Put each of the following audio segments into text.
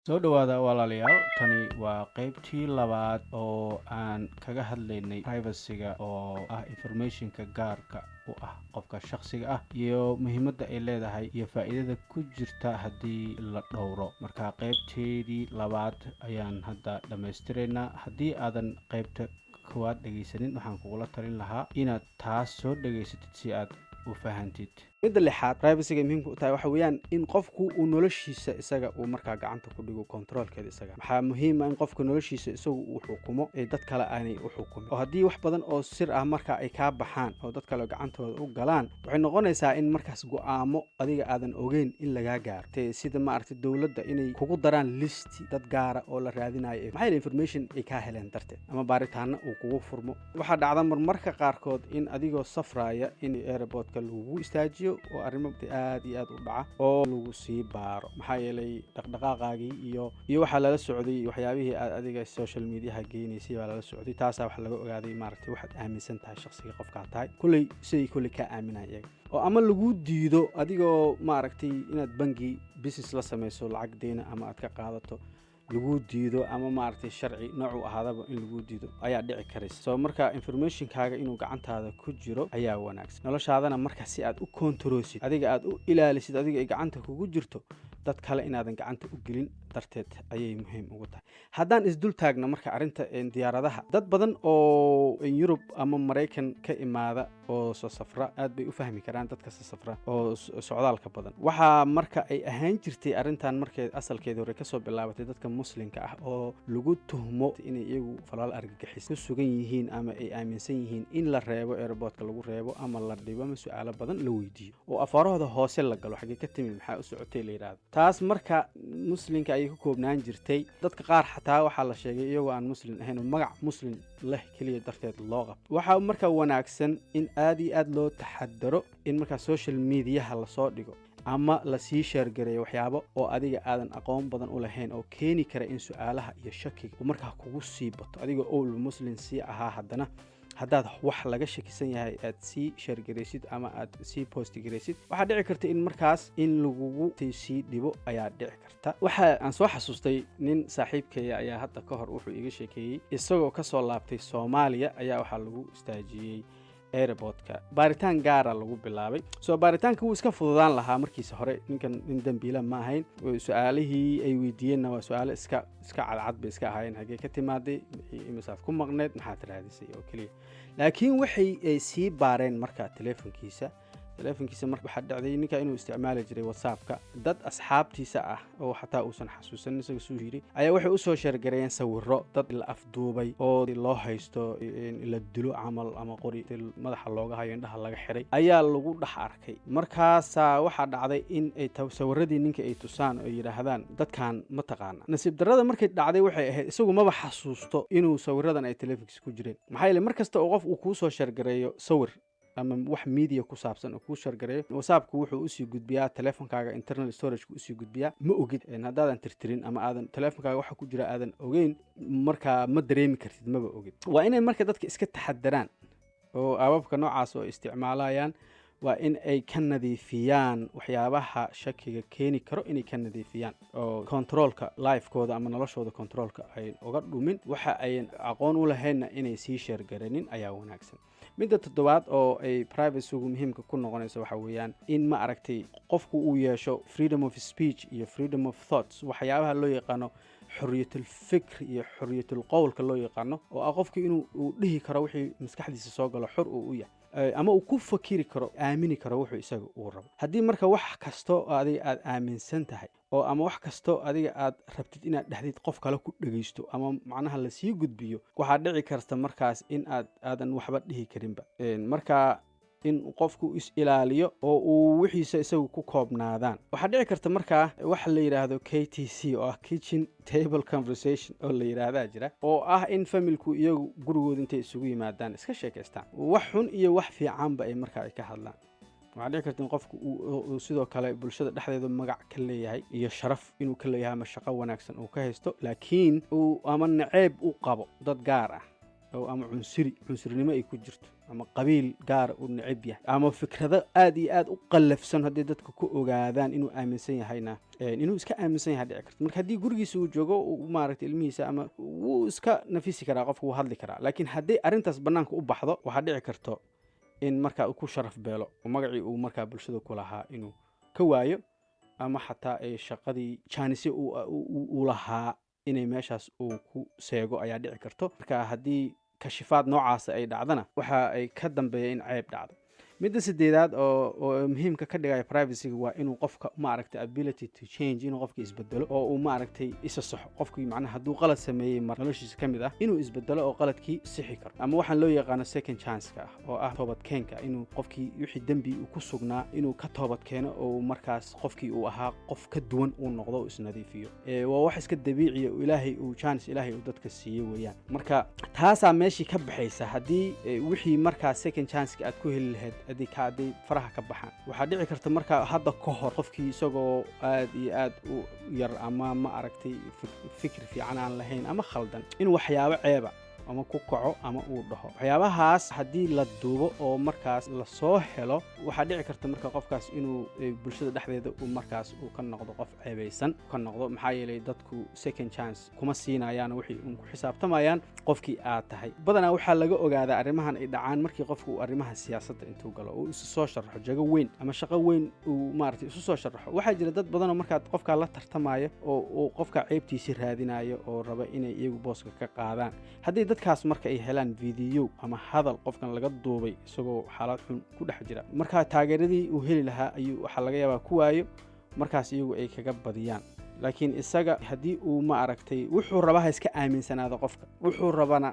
soo dhawaada walaalayaal, tani waa qaybtii labaad oo aan kaga hadlaynay privacyga oo ah informationka gaarka u ah qofka shakhsiga ah iyo muhiimadda ay leedahay iyo faa'iidada ku jirta haddii la dhowro. Marka qaybteedii labaad ayaan hadda dhammaystiraynaa. Haddii aadan qaybta koowaad dhegaysanin, waxaan kugula talin lahaa inaad taas soo dhegaysatid si aad u fahantid. midda lixaad privacyga muhiimka u tahay waxa weeyaan in qofku uu noloshiisa isaga uu markaa gacanta ku dhigo controlkeeda isaga. waxaa muhiim ah in qofka noloshiisa isagu uu xukumo ee dad kale aanay u xukumin. oo haddii wax badan oo sir ah marka ay kaa baxaan oo dad kale gacantooda u galaan, waxay noqonaysaa in markaas go'aamo adiga aadan ogeyn in lagaa gaaro. sida maaragtay dowladda inay kugu daraan listi dad gaara oo la raadinayo maxaa yeelay information ay kaa heleen darteed ama baaritaano uu kugu furmo. waxaa dhacda marmarka qaarkood in adigoo safraya in airportka lagugu istaajiyo oo arrimo aad iyo aad u dhaca oo lagu sii baaro maxaa yeelay dhaqdhaqaaqaagii iyo waxa lala socday waxyaabihii aad adiga social mediaha geynaysay baa lala socday. taasaa waxa laga ogaaday maaragtay waxaad aaminsan tahay shakhsiga qofkaa tahay kuley siday kuley ka aaminaya iyaga. oo ama lagu diido adigoo maaragtay inaad bangi business la samayso lacag deyna ama aad ka qaadato lagu diido ama maaragtay sharci nooc u ahaadaba in lagu diido ayaa dhici karaysa. soo marka informationkaaga inuu gacantaada ku jiro ayaa wanaagsan. noloshaadana marka si aad u kontaroosid adiga aad u ilaalisid adiga ay gacanta kugu jirto, dad kale inaadan gacanta u gelin darteed ayay muhiim ugu tahay. haddaan isdul taagno marka arrinta diyaaradaha, dad badan oo Yurub ama Maraykan ka imaada oo soo safra aad bay u fahmi karaan dadka soo safra oo socdaalka badan. waxaa marka ay ahaan jirtay arrintan markay asalkeedii hore kasoo bilaabatay dadka muslimka ah oo lagu tuhmo inay iyagu falaal argagixis ku sugan yihiin ama ay aaminsan yihiin in la reebo airportka lagu reebo ama la dhibo ama su'aalo badan la weydiiyo oo afaarahooda hoose la galo xagee ka timid maxaa u socotay la yiraahdo. taas marka muslimka ay ku koobnaan jirtay. dadka qaar xataa waxaa la sheegay iyagoo aan muslim ahayn oo magac muslim leh keliya darteed loo qabto. waxaa marka wanaagsan in aad iyo aad loo taxadaro in markaa social mediaha lasoo dhigo ama la sii sheergareeyo waxyaabo oo adiga aadan aqoon badan u lahayn oo keeni kara in su'aalaha iyo shakiga uu markaa kugu sii bato. adigoo owl muslim sii ahaa haddana haddaad wax laga shakisan yahay aad sii sheergaraysid ama aad sii postgaraysid, waxaa dhici karta in markaas in lagugu sii dhibo ayaa dhici karta. waxa aan soo xasuustay nin saaxiibkaya ayaa hadda ka hor wuxuu iga sheekeeyey isagoo ka soo laabtay Soomaaliya ayaa waxaa lagu istaajiyey airportka. baaritaan gaara lagu bilaabay. soo baaritaanka wuu iska fududaan lahaa markiisa hore, ninkan nin dambiila ma ahayn. su'aalihii ay weydiiyeenna waa su'aalo iska cadcad bay iska ahaayeen. xagee ka timaaday, imisaad ku maqneed, maxaad raadisay oo keliya. laakiin waxay ay sii baareen markaa teleefonkiisa marka waxaa dhacday ninka inuu isticmaali jiray WhatsAppka. dad asxaabtiisa ah oo xataa uusan xasuusan isaga soo yiri ayaa waxay u soo sheergareeyeen sawirro dad la afduubay oo loo haysto la dilo camal ama qori madaxa looga hayo indhaha laga xiray ayaa lagu dhex arkay. markaasaa waxaa dhacday in ay sawirradii ninka ay tusaan oo yidhaahdaan dadkan ma taqaana. nasiib darrada markay dhacday waxay ahayd isagu maba xasuusto inuu sawirradan ay teleefonkiisa ku jireen. maxaa yeelay mar kasta oo qof uu kuu soo sheergareeyo sawir ama wax media ku saabsan oo kuu sheergareeyo, WhatsAppku wuxuu u sii gudbiyaa teleefonkaaga internal storage ku sii gudbiyaa. ma ogid haddaadan tirtirin ama aadan teleefonkaaga waxa ku jira aadan ogeyn, markaa ma dareemi kartid, maba ogid. waa inay marka dadka iska taxadaraan oo aababka noocaas oo isticmaalayaan waa in ay ka nadiifiyaan waxyaabaha shakiga keeni karo inay ka nadiifiyaan oo controlka lifekooda ama noloshooda controlka ay uga dhumin. waxa ayan aqoon u lahaynna inay sii sheergareenin ayaa wanaagsan. midda toddobaad oo ay privacygu muhiimka ku noqonayso waxa weeyaan in ma aragtay qofku uu yeesho freedom of speech iyo freedom of thoughts, waxyaabaha loo yaqaano xorriyatul fikr iyo xorriyatul qowlka loo yaqaano, oo ah qofku inuu dhihi karo wixii maskaxdiisa soo galo xor uu u yahay ama uu ku fakiri karo, aamini karo wuxuu isaga uu rabo. haddii marka wax kasto adiga aad aaminsan tahay oo ama wax kasto adiga aad rabtid inaad dhahdid qof kale ku dhageysto ama macnaha la sii gudbiyo, waxaa dhici karta markaas in aadan waxba dhihi karinba. marka in qofku is ilaaliyo oo uu wixiisa isagu ku koobnaadaan. waxaa dhici karta markaa waxa la yiraahdo KTC oo ah kitchen table conversation oo la yiraahdaa jira, oo ah in familku iyagu gurigooda intay isugu yimaadaan iska sheekaystaan wax xun iyo wax fiicanba ay markaa ay ka hadlaan. waxaa dhici karta in qofku uu sidoo kale bulshada dhexdeeda magac ka leeyahay iyo sharaf inuu ka leeyahay ama shaqo wanaagsan uu ka haysto, laakiin uu ama naceeb u qabo dad gaar ah oo ama cunsurinimo ay ku jirto ama qabiil gaar u neceb yahay ama fikrado aad iyo aad u qallafsan haddii dadku ku ogaadaan inuu aaminsan yahayna inuu iska aaminsan yahay dhici karto marka haddii gurigiisa uu joogo uu maaragtay ilmihiisa ama wuu iska nafisi karaa qofku wuu hadli karaa laakiin haddii arrintaas bannaanka u baxdo waxaa dhici karto in markaa uu ku sharaf beelo oo magacii uu markaa bulshada ku lahaa inuu ka waayo ama xataa ay shaqadii jaanisi uu lahaa inay meeshaas uu ku seego ayaa dhici karto marka haddii kashifaad noocaasa ay dhacdana waxa ay ka dambeeya in ceeb dhacdo midda sadeedaad oo muhiimka ka dhigaya privacyga waa inuu qofka maaragtay ability to change inuu qofka isbedelo oo uu maaragtay isa saxo qofkii macnaha hadduu qalad sameeyey noloshiisa ka mid ah inuu isbedelo oo qaladkii sixi karo ama waxaan loo yaqaano second chance-ka ah oo ah toobadkeenka inuu qofkii wixii dembi uu ku sugnaa inuu ka toobadkeeno oo markaas qofkii uu ahaa qof ka duwan uu noqdo oo isnadiifiyo waa wax iska dabiiciya oo ilaahay uu chance ilaahay uu dadka siiyey weeyaan marka taasaa meeshii ka baxaysa haddii wixii markaas second chance-ka aad ku heli lahayd hadday faraha ka baxaan waxaa dhici karta markaa hadda ka hor qofkii isagoo aad iyo aad u yar ama ma aragtay fikir fiican aan lahayn ama khaldan inuu waxyaabo ceeba ama ku kaco ama uu dhaho waxyaabahaas haddii la duubo oo markaas la soo helo waxaa dhici karta marka qofkaas inuu bulshada dhexdeeda uu markaas uu ka noqdo qof ceebaysan ka noqdo maxaa yeelay dadku second chance kuma siinayaan wixii uu ku xisaabtamayaan qofkii aad tahay badanaa waxaa laga ogaadaa arrimahan ay dhacaan markii qofku uu arrimaha siyaasadda intuu galo uu isu soo sharaxo jago weyn ama shaqo weyn uu maaragtay isu soo sharaxo waxaa jira dad badan oo markaad qofkaa la tartamayo oo uu qofka ceebtiisii raadinayo oo raba inay iyagu booska ka qaadaan haddii dadkaas marka ay helaan video ama hadal qofkan laga duubay isagoo xaalad xun ku dhex jira marka taageeradii uu heli lahaa ayuu waxa laga yaabaa ku waayo markaas iyagu ay kaga badiyaan laakiin isaga haddii uu ma aragtay wuxuu rabaa iska aaminsanaado qofka wuxuu rabana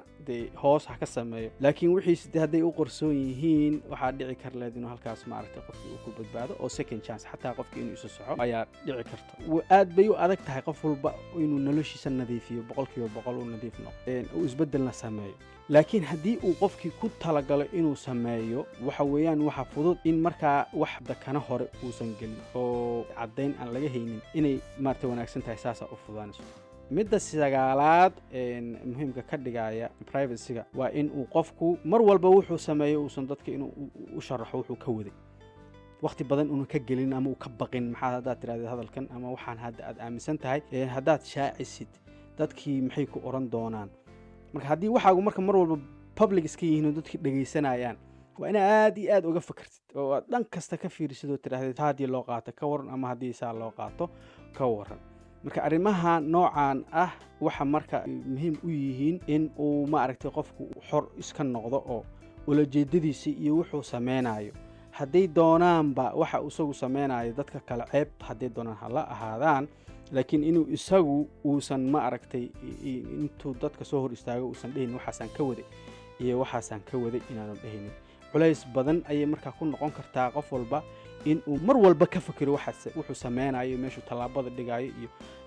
hoos ha ka sameeyo laakiin wixii hadday u qorsoon yihiin waxaa dhici kar leed inuu halkaas ma aragtay qofkii uu ku badbaado oo second chance xataa qofkii inuu isu soxo ayaa dhici karta aad bay u adag tahay qof walba inuu noloshiisa nadiifiyo 100% uu nadiif noqdo uu isbedelna sameeyo laakiin haddii uu qofkii ku talagalo inuu sameeyo waxa weeyaan waxa fudud in markaa wax dakana hore uusan gelin oo caddayn aan laga haynin inay maartay wanaagsan tahay saasa u fudaanayso midda sagaalaad muhiimka ka dhigaya privacyga waa in uu qofku mar walba wuxuu sameeyo uusan dadka inuu u sharaxo wuxuu ka waday waqti badan inuu ka gelin ama uu ka baqin maxaa haddaad tiraahdo hadalkan ama waxaan hadda aad aaminsan tahay haddaad shaacisid dadkii maxay ku oran doonaan marka haddii waxaagu marka mar walba public iska yihiin oo dadkii dhagaysanayaan waa in aad iyo aad uga fikirtid oo aad dhan kasta ka fiirisid oo tiraahdo haddii loo qaato ka waran ama haddii saa loo qaato ka waran marka arrimaha noocan ah waxa marka muhiim u yihiin in uu ma aragtay qofku xor iska noqdo oo ulajeedadiisa iyo wuxuu sameynayo hadday doonaanba waxa isagu sameynayo dadka kale ceeb hadday doonaan hala ahaadaan laakiin inuu isagu uusan ma aragtay intuu dadka soo hor istaago uusan dhahin waxaasaan ka waday iyo waxaasaan ka waday inaanu dhahinin culays badan ayay markaa ku noqon kartaa qof walba in uu mar walba ka fikiro wuxuu sameynayo meeshuu tallaabada dhigayo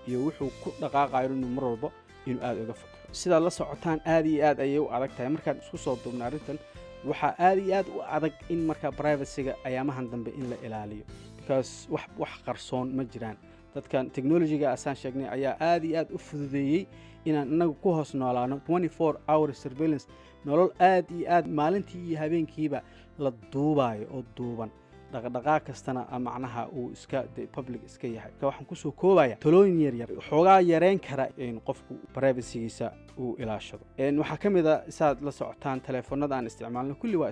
iyo wuxuu ku dhaqaaqayo inuu mar walba inuu aad uga fikiro sidaad la socotaan aad iyo aad ayay u adag tahay markaan isku soo duubna arrintan waxaa aad iyo aad u adag in markaa privacyga ayaamahan dambe in la ilaaliyo because wax qarsoon ma jiraan dadkan technology-ga asaan sheegnay ayaa aad iyo aad u fududeeyey inaan inagu ku hoos noolaano 24 hour surveillance nolol aad iyo aad maalintii iyo habeenkiiba la duubayo oo duuban dhaqdhaqaaq kastana macnaha uu iska public iska yahay ka waxaan ku soo koobaya talooyin yar xoogaa yareen kara in qofku privacy-giisa uu ilaashado waxa kamid ah saad la socotaan telefoonada aan isticmaalno kulli waa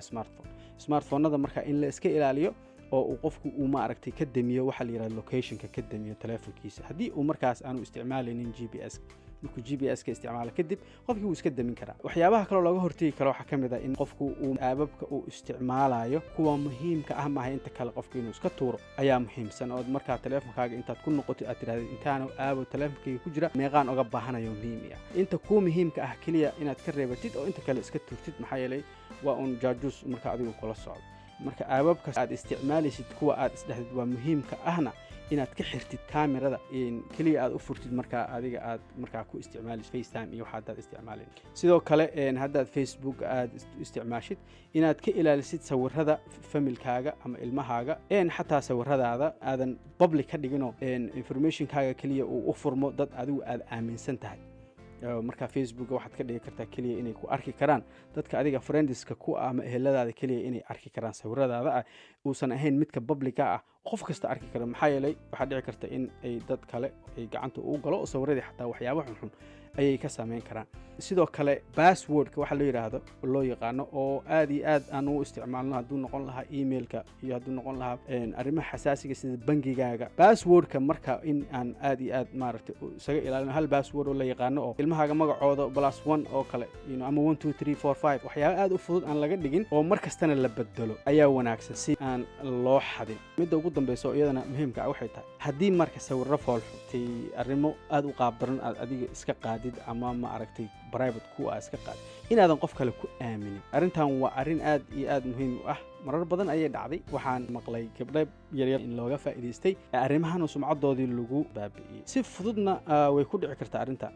smartphone-nada marka in la iska ilaaliyo oo uu qofku uu ma aragtay ka damiyo waxa la yiraahdo location-ka ka damiyo telefoonkiisa haddii uu markaas aanu isticmaalaynin GPS markuu GPS-ka isticmaalo kadib qofkii uu iska damin karaa waxyaabaha kale oo laga hortagi karo waxa kamid ah in qofku uu aababka uu isticmaalayo kuwa muhiimka ah maaha inta kale qofku inuu iska tuuro ayaa muhiimsan oo markaa telefonkaaga intaad ku noqotid aad tiraahdo intaana aabo telefonkayga ku jira meeqaan uga baahanayo muhiim ah inta kuwa muhiimka ah kaliya inaad ka reebatid oo inta kale iska turtid maxaa yeelay waa un jaajus marka adigu kula socdo marka aababka aad isticmaalaysid kuwa aad isdhahdid waa muhiimka ahna inaad ka xirtid kaamirada kaliya aad u furtid marka adiga aad marka ku isticmaalaysid FaceTime iyo waxa aad isticmaalin sidoo kale haddaad Facebook aad isticmaashid inaad ka ilaalisid sawirada familkaaga ama ilmahaaga xataa sawiradaada aadan public ka dhigino informationkaaga kaliya uu u furmo dad adigu aad aaminsan tahay marka Facebook waxaad ka dhigi kartaa kaliya inay ku arki karaan dadka adiga friendska ku ah ama eheladaada kaliya inay arki karaan sawiradaada ah uusan ahayn midka public ah qof kasta arki kara maxaa yeelay waxaa dhici karta in ay dad kale ay gacanta u galo oo sawiradii xataa waxyaabo xunxun ayay ka saameyn karaan sidoo kale passwordka waxa la yiraahdo loo yaqaano oo aad iyo aad aan u isticmaalno hadduu noqon lahaa emailka iyo hadduu noqon lahaa arrimaha xasaasiga sida bangigaaga passwordka marka in aan aad iyo aad maaragtay isaga ilaalino hal password oo la yaqaano oo ilmahaaga magacooda +1 oo kale ama 1 2 3 4 5 waxyaabo aad u fudud aan laga dhigin oo mar kastana la bedelo ayaa wanaagsan si aan loo xadin midda ugu dambaysa oo iyadana muhiimka ah waxay tahay haddii marka sawirro foolxutay arrimo aad u qaabdaran aad adiga iska qaadid ama ma aragtay private ku ah iska qaad inaadan qof kale ku aaminin arrintan waa arrin aad iyo aad muhiim u ah marar badan ayay dhacday waxaan maqlay gabdho yaryar in looga faa'iidaystay arrimahan sumcadoodii lagu baabi'iyey si fududna way ku dhici kartaa arrinta